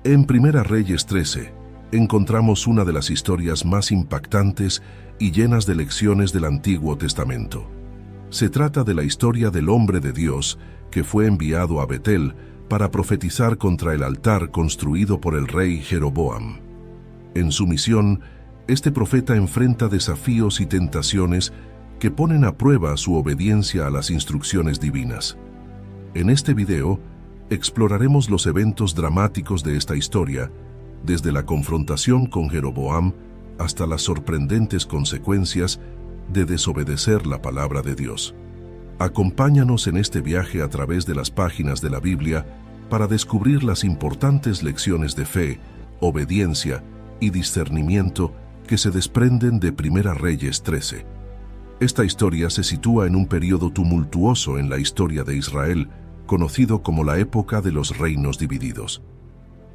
En Primera Reyes 13, encontramos una de las historias más impactantes y llenas de lecciones del Antiguo Testamento. Se trata de la historia del hombre de Dios que fue enviado a Betel para profetizar contra el altar construido por el rey Jeroboam. En su misión, este profeta enfrenta desafíos y tentaciones que ponen a prueba su obediencia a las instrucciones divinas. En este video, exploraremos los eventos dramáticos de esta historia, desde la confrontación con Jeroboam hasta las sorprendentes consecuencias de desobedecer la palabra de Dios. Acompáñanos en este viaje a través de las páginas de la Biblia para descubrir las importantes lecciones de fe, obediencia y discernimiento que se desprenden de Primera Reyes 13. Esta historia se sitúa en un periodo tumultuoso en la historia de Israel, conocido como la época de los reinos divididos.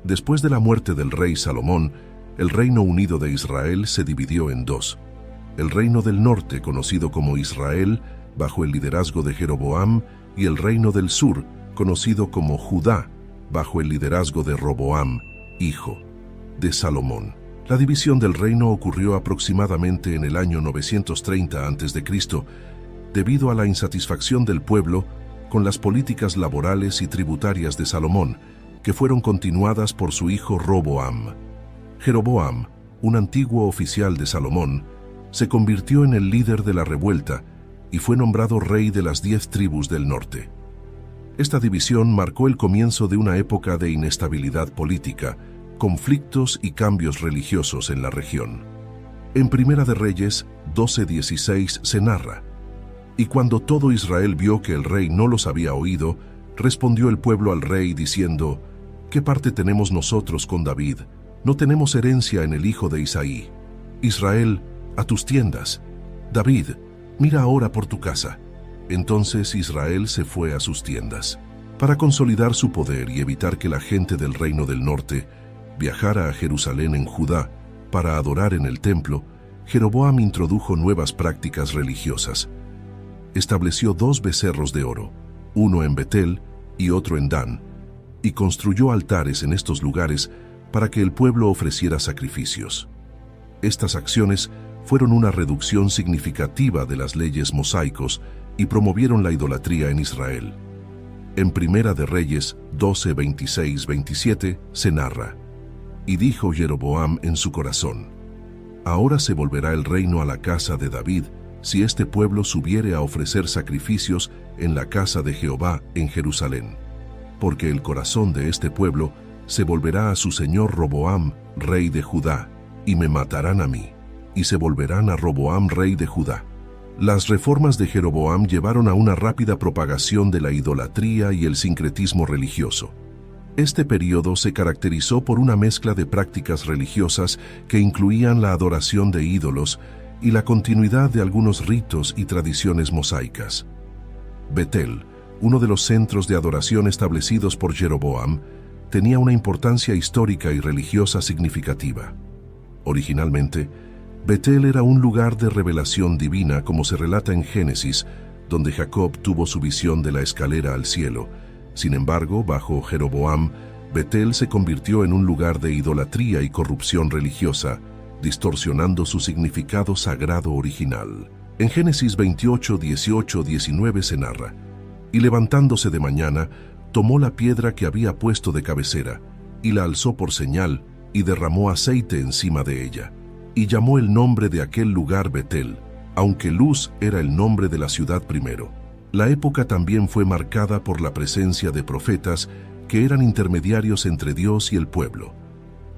Después de la muerte del rey Salomón, el Reino Unido de Israel se dividió en dos. El Reino del Norte, conocido como Israel, bajo el liderazgo de Jeroboam, y el Reino del Sur, conocido como Judá, bajo el liderazgo de Roboam, hijo de Salomón. La división del reino ocurrió aproximadamente en el año 930 a.C., debido a la insatisfacción del pueblo con las políticas laborales y tributarias de Salomón, que fueron continuadas por su hijo Roboam. Jeroboam, un antiguo oficial de Salomón, se convirtió en el líder de la revuelta y fue nombrado rey de las 10 tribus del norte. Esta división marcó el comienzo de una época de inestabilidad política, conflictos y cambios religiosos en la región. En Primera de Reyes 12:16 se narra: «Y cuando todo Israel vio que el rey no los había oído, respondió el pueblo al rey diciendo: ¿Qué parte tenemos nosotros con David? No tenemos herencia en el hijo de Isaí. Israel, a tus tiendas. David, mira ahora por tu casa». Entonces Israel se fue a sus tiendas. Para consolidar su poder y evitar que la gente del reino del norte viajara a Jerusalén en Judá para adorar en el templo, Jeroboam introdujo nuevas prácticas religiosas. Estableció 2 becerros de oro, uno en Betel y otro en Dan, y construyó altares en estos lugares para que el pueblo ofreciera sacrificios. Estas acciones fueron una reducción significativa de las leyes mosaicos y promovieron la idolatría en Israel. En Primera de Reyes 12:26-27 se narra: «Y dijo Jeroboam en su corazón: Ahora se volverá el reino a la casa de David, si este pueblo subiere a ofrecer sacrificios en la casa de Jehová en Jerusalén. Porque el corazón de este pueblo se volverá a su señor Roboam, rey de Judá, y me matarán a mí, y se volverán a Roboam, rey de Judá». Las reformas de Jeroboam llevaron a una rápida propagación de la idolatría y el sincretismo religioso. Este período se caracterizó por una mezcla de prácticas religiosas que incluían la adoración de ídolos y la continuidad de algunos ritos y tradiciones mosaicas. Betel, uno de los centros de adoración establecidos por Jeroboam, tenía una importancia histórica y religiosa significativa. Originalmente, Betel era un lugar de revelación divina, como se relata en Génesis, donde Jacob tuvo su visión de la escalera al cielo. Sin embargo, bajo Jeroboam, Betel se convirtió en un lugar de idolatría y corrupción religiosa, distorsionando su significado sagrado original. En Génesis 28:18-19 se narra: «Y levantándose de mañana, tomó la piedra que había puesto de cabecera, y la alzó por señal, y derramó aceite encima de ella. Y llamó el nombre de aquel lugar Betel, aunque Luz era el nombre de la ciudad primero». La época también fue marcada por la presencia de profetas que eran intermediarios entre Dios y el pueblo.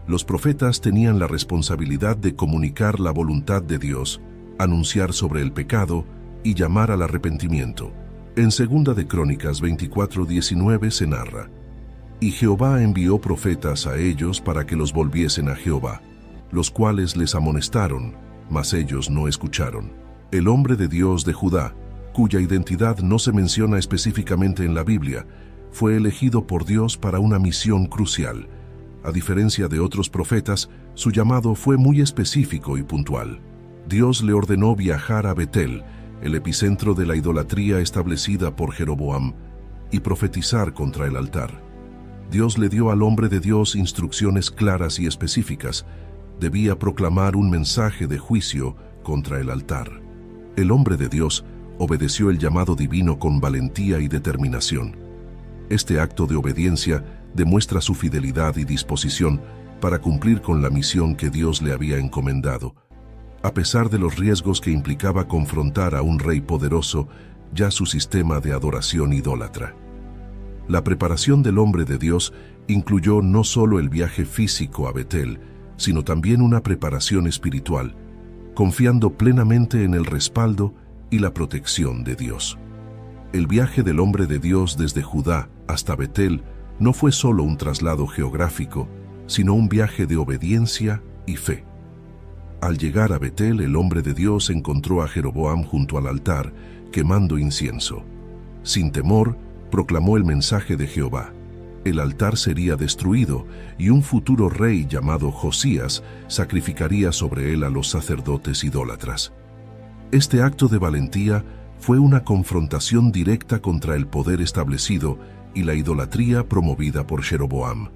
Los profetas tenían la responsabilidad de comunicar la voluntad de Dios, anunciar sobre el pecado y llamar al arrepentimiento. En Segunda de Crónicas 24:19 se narra: «Y Jehová envió profetas a ellos para que los volviesen a Jehová, los cuales les amonestaron, mas ellos no escucharon. El hombre de Dios de Judá, cuya identidad no se menciona específicamente en la Biblia, fue elegido por Dios para una misión crucial. A diferencia de otros profetas, su llamado fue muy específico y puntual. Dios le ordenó viajar a Betel, el epicentro de la idolatría establecida por Jeroboam, y profetizar contra el altar. Dios le dio al hombre de Dios instrucciones claras y específicas. Debía proclamar un mensaje de juicio contra el altar. El hombre de Dios obedeció el llamado divino con valentía y determinación. Este acto de obediencia demuestra su fidelidad y disposición para cumplir con la misión que Dios le había encomendado, a pesar de los riesgos que implicaba confrontar a un rey poderoso, ya su sistema de adoración idólatra. La preparación del hombre de Dios incluyó no solo el viaje físico a Betel, sino también una preparación espiritual, confiando plenamente en el respaldo y la protección de Dios. El viaje del hombre de Dios desde Judá hasta Betel no fue solo un traslado geográfico, sino un viaje de obediencia y fe. Al llegar a Betel, el hombre de Dios encontró a Jeroboam junto al altar, quemando incienso. Sin temor, proclamó el mensaje de Jehová. El altar sería destruido y un futuro rey llamado Josías sacrificaría sobre él a los sacerdotes idólatras. Este acto de valentía fue una confrontación directa contra el poder establecido y la idolatría promovida por Jeroboam.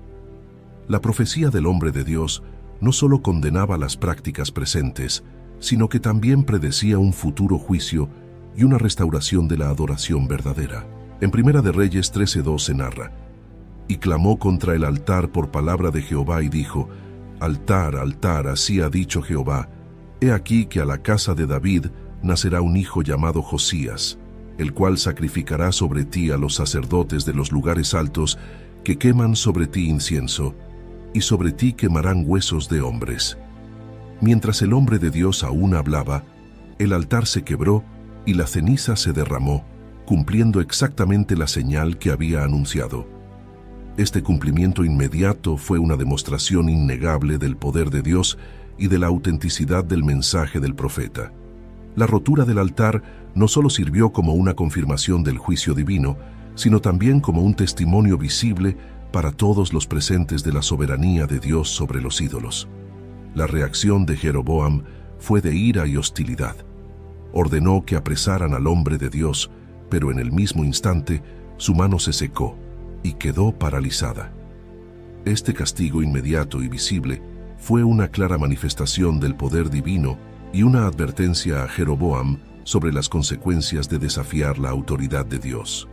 La profecía del hombre de Dios no solo condenaba las prácticas presentes, sino que también predecía un futuro juicio y una restauración de la adoración verdadera. En Primera de Reyes 13:2 se narra: «Y clamó contra el altar por palabra de Jehová y dijo: Altar, altar, así ha dicho Jehová, he aquí que a la casa de David nacerá un hijo llamado Josías, el cual sacrificará sobre ti a los sacerdotes de los lugares altos que queman sobre ti incienso, y sobre ti quemarán huesos de hombres». Mientras el hombre de Dios aún hablaba, el altar se quebró y la ceniza se derramó, cumpliendo exactamente la señal que había anunciado. Este cumplimiento inmediato fue una demostración innegable del poder de Dios y de la autenticidad del mensaje del profeta. La rotura del altar no solo sirvió como una confirmación del juicio divino, sino también como un testimonio visible para todos los presentes de la soberanía de Dios sobre los ídolos. La reacción de Jeroboam fue de ira y hostilidad. Ordenó que apresaran al hombre de Dios, pero en el mismo instante su mano se secó y quedó paralizada. Este castigo inmediato y visible fue una clara manifestación del poder divino y una advertencia a Jeroboam sobre las consecuencias de desafiar la autoridad de Dios.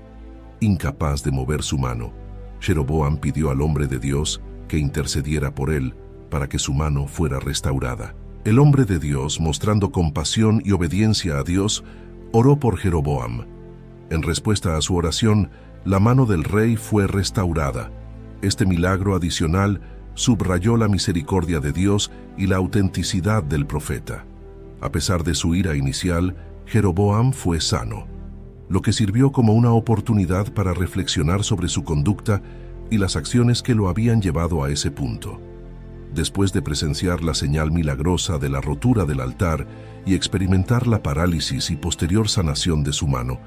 Incapaz de mover su mano, Jeroboam pidió al hombre de Dios que intercediera por él para que su mano fuera restaurada. El hombre de Dios, mostrando compasión y obediencia a Dios, oró por Jeroboam. En respuesta a su oración, la mano del rey fue restaurada. Este milagro adicional subrayó la misericordia de Dios y la autenticidad del profeta. A pesar de su ira inicial, Jeroboam fue sano, lo que sirvió como una oportunidad para reflexionar sobre su conducta y las acciones que lo habían llevado a ese punto. Después de presenciar la señal milagrosa de la rotura del altar y experimentar la parálisis y posterior sanación de su mano,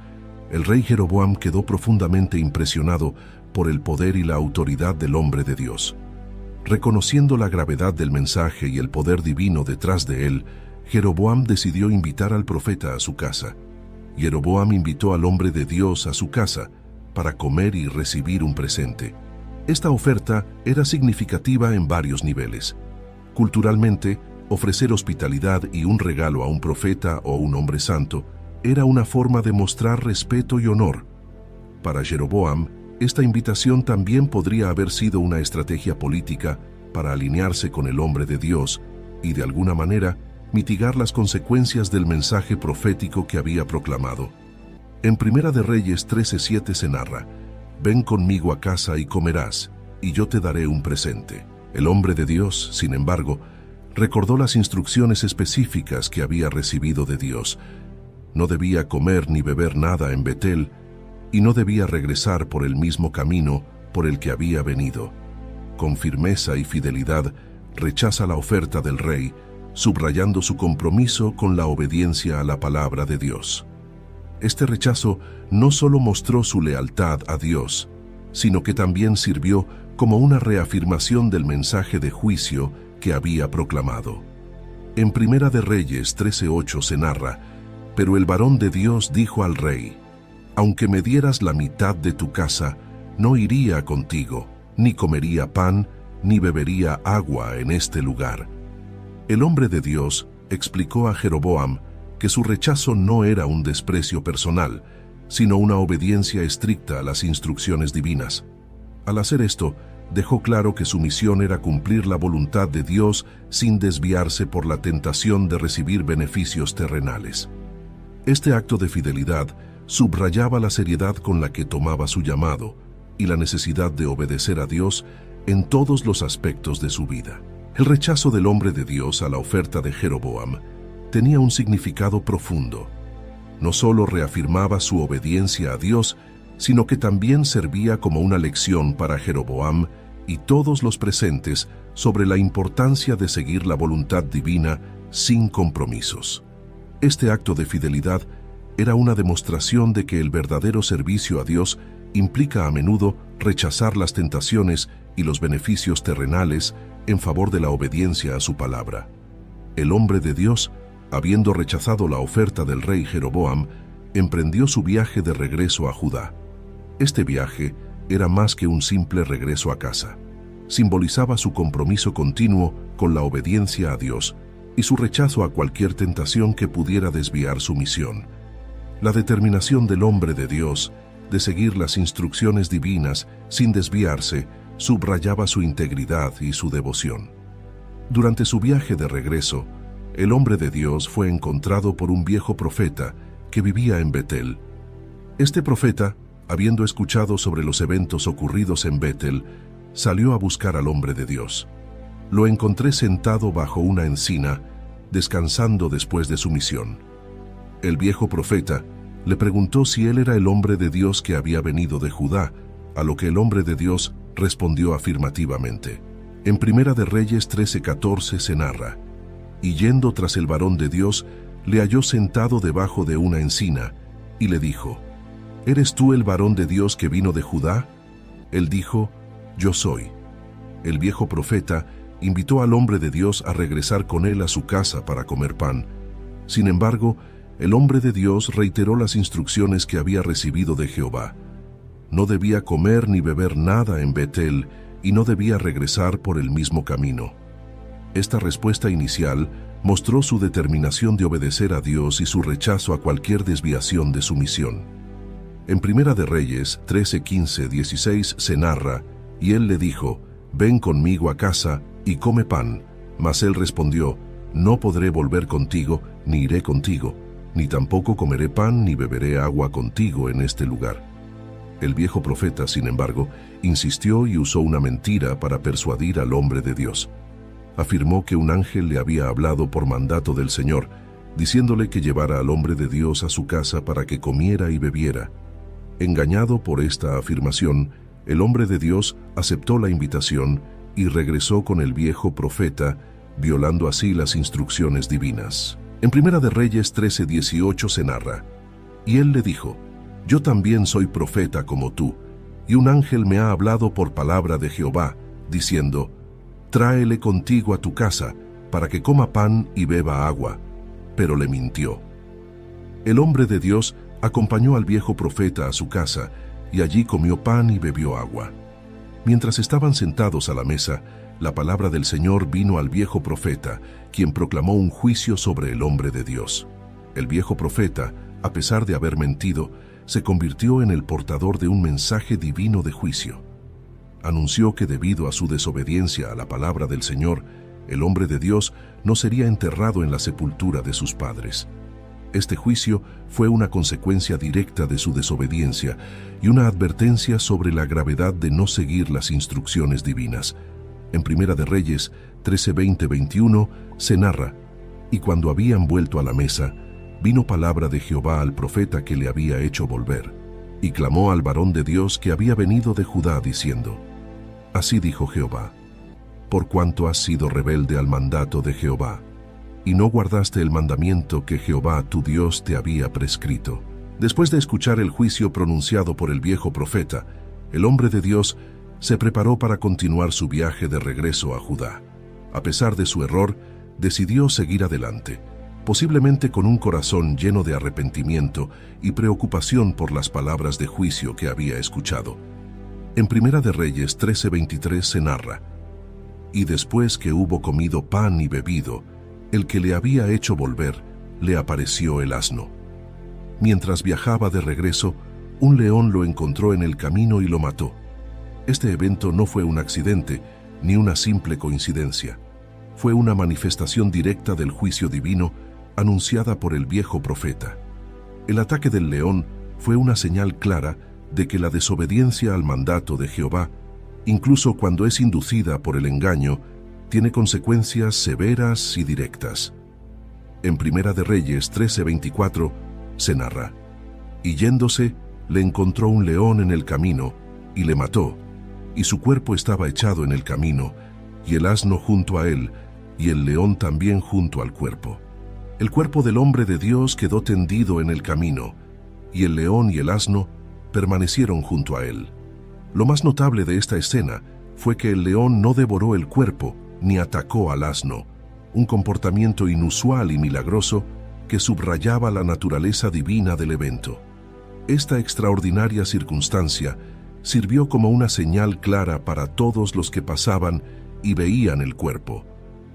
el rey Jeroboam quedó profundamente impresionado por el poder y la autoridad del hombre de Dios. Reconociendo la gravedad del mensaje y el poder divino detrás de él, Jeroboam decidió invitar al profeta a su casa. Jeroboam invitó al hombre de Dios a su casa para comer y recibir un presente. Esta oferta era significativa en varios niveles. Culturalmente, ofrecer hospitalidad y un regalo a un profeta o un hombre santo era una forma de mostrar respeto y honor. Para Jeroboam, esta invitación también podría haber sido una estrategia política para alinearse con el hombre de Dios y, de alguna manera, mitigar las consecuencias del mensaje profético que había proclamado. En Primera de Reyes 13:7 se narra: «Ven conmigo a casa y comerás, y yo te daré un presente». El hombre de Dios, sin embargo, recordó las instrucciones específicas que había recibido de Dios. No debía comer ni beber nada en Betel, y no debía regresar por el mismo camino por el que había venido. Con firmeza y fidelidad, rechaza la oferta del rey, subrayando su compromiso con la obediencia a la palabra de Dios. Este rechazo no solo mostró su lealtad a Dios, sino que también sirvió como una reafirmación del mensaje de juicio que había proclamado. En Primera de Reyes 13:8 se narra: «Pero el varón de Dios dijo al rey: aunque me dieras la mitad de tu casa, no iría contigo, ni comería pan, ni bebería agua en este lugar. El hombre de Dios explicó a Jeroboam que su rechazo no era un desprecio personal, sino una obediencia estricta a las instrucciones divinas. Al hacer esto, dejó claro que su misión era cumplir la voluntad de Dios sin desviarse por la tentación de recibir beneficios terrenales. Este acto de fidelidad subrayaba la seriedad con la que tomaba su llamado y la necesidad de obedecer a Dios en todos los aspectos de su vida. El rechazo del hombre de Dios a la oferta de Jeroboam tenía un significado profundo. No solo reafirmaba su obediencia a Dios, sino que también servía como una lección para Jeroboam y todos los presentes sobre la importancia de seguir la voluntad divina sin compromisos. Este acto de fidelidad era una demostración de que el verdadero servicio a Dios implica a menudo rechazar las tentaciones y los beneficios terrenales en favor de la obediencia a su palabra. El hombre de Dios, habiendo rechazado la oferta del rey Jeroboam, emprendió su viaje de regreso a Judá. Este viaje era más que un simple regreso a casa. Simbolizaba su compromiso continuo con la obediencia a Dios y su rechazo a cualquier tentación que pudiera desviar su misión. La determinación del hombre de Dios de seguir las instrucciones divinas sin desviarse subrayaba su integridad y su devoción. Durante su viaje de regreso, el hombre de Dios fue encontrado por un viejo profeta que vivía en Betel. Este profeta, habiendo escuchado sobre los eventos ocurridos en Betel, salió a buscar al hombre de Dios. Lo encontré sentado bajo una encina, descansando después de su misión. El viejo profeta le preguntó si él era el hombre de Dios que había venido de Judá, a lo que el hombre de Dios respondió afirmativamente. En Primera de Reyes 13:14 se narra: y yendo tras el varón de Dios, le halló sentado debajo de una encina, y le dijo: ¿eres tú el varón de Dios que vino de Judá? Él dijo: yo soy. El viejo profeta invitó al hombre de Dios a regresar con él a su casa para comer pan. Sin embargo, el hombre de Dios reiteró las instrucciones que había recibido de Jehová. No debía comer ni beber nada en Betel y no debía regresar por el mismo camino. Esta respuesta inicial mostró su determinación de obedecer a Dios y su rechazo a cualquier desviación de su misión. En Primera de Reyes 13:15-16 se narra: y él le dijo: ven conmigo a casa y come pan. Mas él respondió: no podré volver contigo, ni iré contigo, ni tampoco comeré pan ni beberé agua contigo en este lugar. El viejo profeta, sin embargo, insistió y usó una mentira para persuadir al hombre de Dios. Afirmó que un ángel le había hablado por mandato del Señor, diciéndole que llevara al hombre de Dios a su casa para que comiera y bebiera. Engañado por esta afirmación, el hombre de Dios aceptó la invitación y regresó con el viejo profeta, violando así las instrucciones divinas. En Primera de Reyes 13:18 se narra: y él le dijo: yo también soy profeta como tú, y un ángel me ha hablado por palabra de Jehová, diciendo: tráele contigo a tu casa, para que coma pan y beba agua. Pero le mintió. El hombre de Dios acompañó al viejo profeta a su casa, y allí comió pan y bebió agua. Mientras estaban sentados a la mesa, la palabra del Señor vino al viejo profeta, quien proclamó un juicio sobre el hombre de Dios. El viejo profeta, a pesar de haber mentido, se convirtió en el portador de un mensaje divino de juicio. Anunció que debido a su desobediencia a la palabra del Señor, el hombre de Dios no sería enterrado en la sepultura de sus padres. Este juicio fue una consecuencia directa de su desobediencia y una advertencia sobre la gravedad de no seguir las instrucciones divinas. En Primera de Reyes 13:20-21 se narra: y cuando habían vuelto a la mesa, vino palabra de Jehová al profeta que le había hecho volver, y clamó al varón de Dios que había venido de Judá, diciendo: así dijo Jehová, por cuanto has sido rebelde al mandato de Jehová, y no guardaste el mandamiento que Jehová tu Dios te había prescrito. Después de escuchar el juicio pronunciado por el viejo profeta, el hombre de Dios se preparó para continuar su viaje de regreso a Judá. A pesar de su error, decidió seguir adelante, posiblemente con un corazón lleno de arrepentimiento y preocupación por las palabras de juicio que había escuchado. En Primera de Reyes 13:23 se narra: y después que hubo comido pan y bebido, el que le había hecho volver, le apareció el asno. Mientras viajaba de regreso, un león lo encontró en el camino y lo mató. Este evento no fue un accidente, ni una simple coincidencia. Fue una manifestación directa del juicio divino anunciada por el viejo profeta. El ataque del león fue una señal clara de que la desobediencia al mandato de Jehová, incluso cuando es inducida por el engaño, tiene consecuencias severas y directas. En Primera de Reyes 13:24 se narra: y yéndose, le encontró un león en el camino, y le mató, y su cuerpo estaba echado en el camino, y el asno junto a él, y el león también junto al cuerpo. El cuerpo del hombre de Dios quedó tendido en el camino, y el león y el asno permanecieron junto a él. Lo más notable de esta escena fue que el león no devoró el cuerpo ni atacó al asno, un comportamiento inusual y milagroso que subrayaba la naturaleza divina del evento. Esta extraordinaria circunstancia sirvió como una señal clara para todos los que pasaban y veían el cuerpo.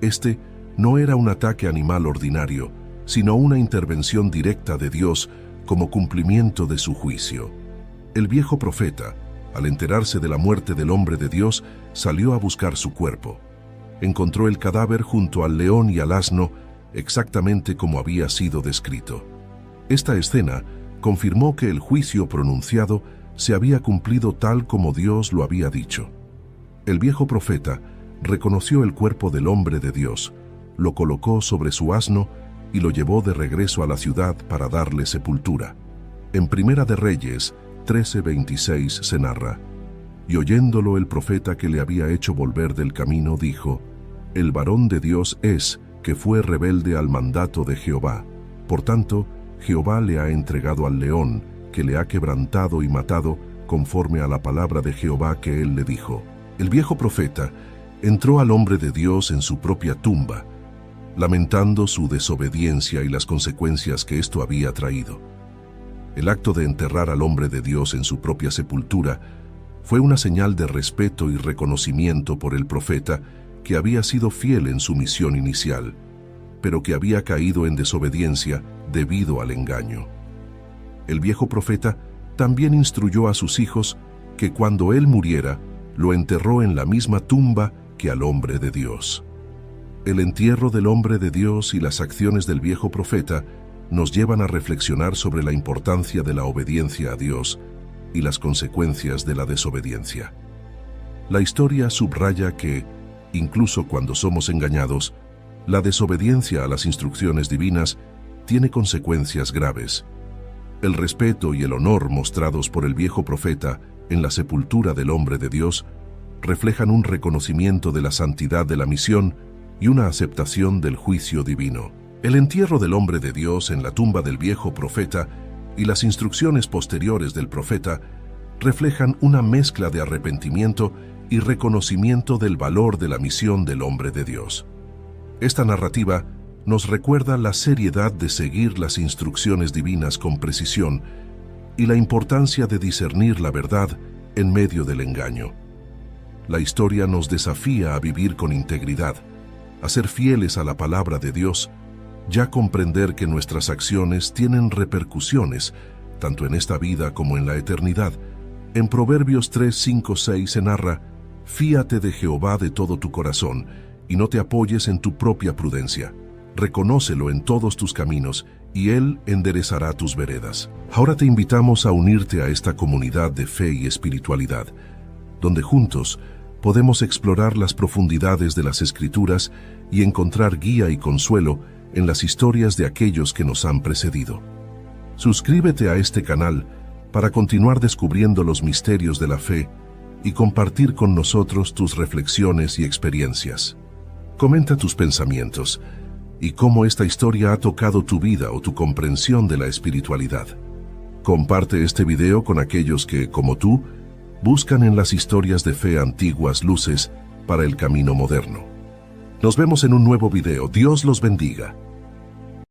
Este no era un ataque animal ordinario, sino una intervención directa de Dios como cumplimiento de su juicio. El viejo profeta, al enterarse de la muerte del hombre de Dios, salió a buscar su cuerpo. Encontró el cadáver junto al león y al asno, exactamente como había sido descrito. Esta escena confirmó que el juicio pronunciado se había cumplido tal como Dios lo había dicho. El viejo profeta reconoció el cuerpo del hombre de Dios, lo colocó sobre su asno y lo llevó de regreso a la ciudad para darle sepultura. En Primera de Reyes 13:26 se narra: y oyéndolo el profeta que le había hecho volver del camino, dijo: el varón de Dios es, que fue rebelde al mandato de Jehová. Por tanto, Jehová le ha entregado al león, que le ha quebrantado y matado, conforme a la palabra de Jehová que él le dijo. El viejo profeta entró al hombre de Dios en su propia tumba, lamentando su desobediencia y las consecuencias que esto había traído. El acto de enterrar al hombre de Dios en su propia sepultura fue una señal de respeto y reconocimiento por el profeta, que había sido fiel en su misión inicial, pero que había caído en desobediencia debido al engaño. El viejo profeta también instruyó a sus hijos que cuando él muriera, lo enterró en la misma tumba que al hombre de Dios. El entierro del hombre de Dios y las acciones del viejo profeta nos llevan a reflexionar sobre la importancia de la obediencia a Dios y las consecuencias de la desobediencia. La historia subraya que, incluso cuando somos engañados, la desobediencia a las instrucciones divinas tiene consecuencias graves. El respeto y el honor mostrados por el viejo profeta en la sepultura del hombre de Dios reflejan un reconocimiento de la santidad de la misión y una aceptación del juicio divino. El entierro del hombre de Dios en la tumba del viejo profeta y las instrucciones posteriores del profeta reflejan una mezcla de arrepentimiento y reconocimiento del valor de la misión del hombre de Dios. Esta narrativa nos recuerda la seriedad de seguir las instrucciones divinas con precisión y la importancia de discernir la verdad en medio del engaño. La historia nos desafía a vivir con integridad, a ser fieles a la palabra de Dios, ya comprender que nuestras acciones tienen repercusiones, tanto en esta vida como en la eternidad. En Proverbios 3:5-6 se narra: fíate de Jehová de todo tu corazón, y no te apoyes en tu propia prudencia. Reconócelo en todos tus caminos, y Él enderezará tus veredas. Ahora te invitamos a unirte a esta comunidad de fe y espiritualidad, donde juntos podemos explorar las profundidades de las Escrituras y encontrar guía y consuelo en las historias de aquellos que nos han precedido. Suscríbete a este canal para continuar descubriendo los misterios de la fe y compartir con nosotros tus reflexiones y experiencias. Comenta tus pensamientos y cómo esta historia ha tocado tu vida o tu comprensión de la espiritualidad. Comparte este video con aquellos que, como tú, buscan en las historias de fe antiguas luces para el camino moderno. Nos vemos en un nuevo video. Dios los bendiga.